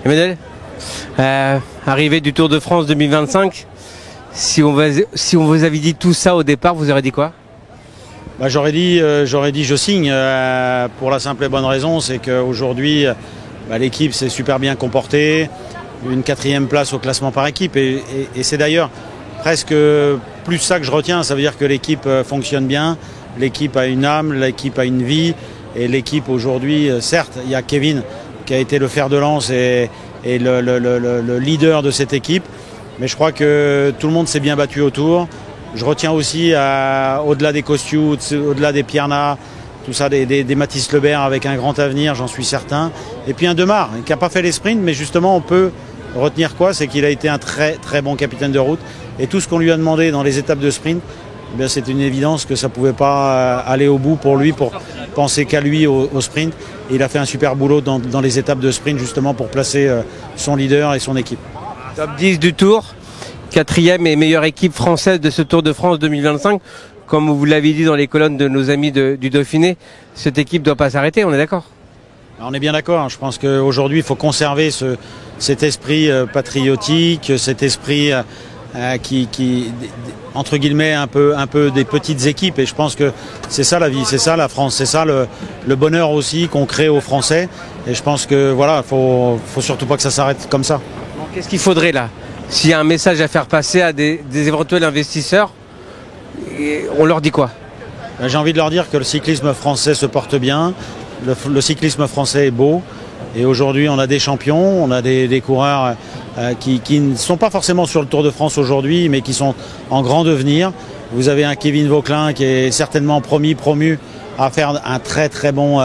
Emmanuel, arrivée du Tour de France 2025, si on vous avait dit tout ça au départ, vous auriez dit quoi? J'aurais dit je signe pour la simple et bonne raison, c'est qu'aujourd'hui l'équipe s'est super bien comportée, une 4e place au classement par équipe et c'est d'ailleurs presque plus ça que je retiens, ça veut dire que l'équipe fonctionne bien, l'équipe a une âme, l'équipe a une vie et l'équipe aujourd'hui, certes il y a Kevin qui a été le fer de lance et le leader de cette équipe, mais je crois que tout le monde s'est bien battu autour. Je retiens aussi, au-delà des Kostyu, au-delà des Pierna, tout ça, des Mathis Lebert avec un grand avenir, j'en suis certain. Et puis un Demar, qui n'a pas fait les sprints, mais justement, on peut retenir quoi? C'est qu'il a été un très très bon capitaine de route. Et tout ce qu'on lui a demandé dans les étapes de sprint, c'est une évidence que ça ne pouvait pas aller au bout pour lui, pour penser qu'à lui au sprint. Et il a fait un super boulot dans les étapes de sprint, justement, pour placer son leader et son équipe. Top 10 du Tour. 4e et meilleure équipe française de ce Tour de France 2025. Comme vous l'avez dit dans les colonnes de nos amis du Dauphiné, cette équipe ne doit pas s'arrêter, on est d'accord? On est bien d'accord. Je pense qu'aujourd'hui, il faut conserver cet esprit patriotique, cet esprit qui entre guillemets, un peu des petites équipes. Et je pense que c'est ça la vie, c'est ça la France, c'est ça le bonheur aussi qu'on crée aux Français. Et je pense que voilà, faut surtout pas que ça s'arrête comme ça. Qu'est-ce qu'il faudrait là? S'il y a un message à faire passer à des éventuels investisseurs, on leur dit quoi? J'ai envie de leur dire que le cyclisme français se porte bien, le cyclisme français est beau, et aujourd'hui on a des champions, on a des coureurs qui ne sont pas forcément sur le Tour de France aujourd'hui, mais qui sont en grand devenir. Vous avez un Kevin Vauquelin qui est certainement promu à faire un très très bon,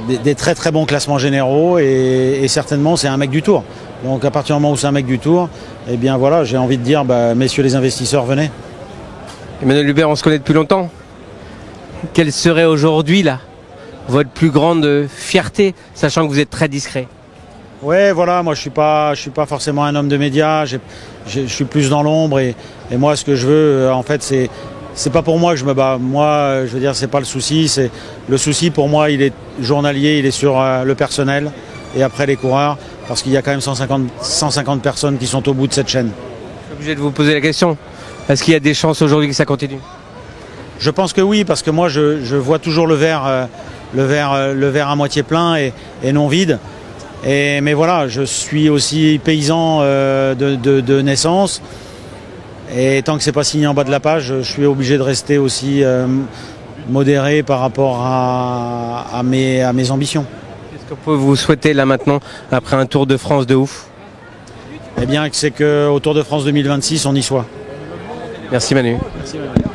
des très très bons classements généraux, et certainement c'est un mec du Tour. Donc à partir du moment où c'est un mec du Tour, eh bien voilà, j'ai envie de dire, messieurs les investisseurs, venez. Emmanuel Hubert, on se connaît depuis longtemps. Quelle serait aujourd'hui là votre plus grande fierté, sachant que vous êtes très discret? Ouais, voilà, moi je suis pas forcément un homme de médias, je suis plus dans l'ombre et moi ce que je veux, en fait, c'est pas pour moi que je me bats. Moi, je veux dire, c'est pas le souci. Le souci pour moi, il est journalier, il est sur le personnel et après les coureurs. Parce qu'il y a quand même 150 personnes qui sont au bout de cette chaîne. Je suis obligé de vous poser la question. Est-ce qu'il y a des chances aujourd'hui que ça continue? Je pense que oui, parce que moi je vois toujours le verre à moitié plein et non vide. Mais voilà, je suis aussi paysan de naissance. Et tant que c'est pas signé en bas de la page, je suis obligé de rester aussi modéré par rapport à mes ambitions. Qu'est-ce qu'on peut vous souhaiter là maintenant, après un Tour de France de ouf? Eh bien, c'est qu'au Tour de France 2026, on y soit. Merci Manu. Merci Manu.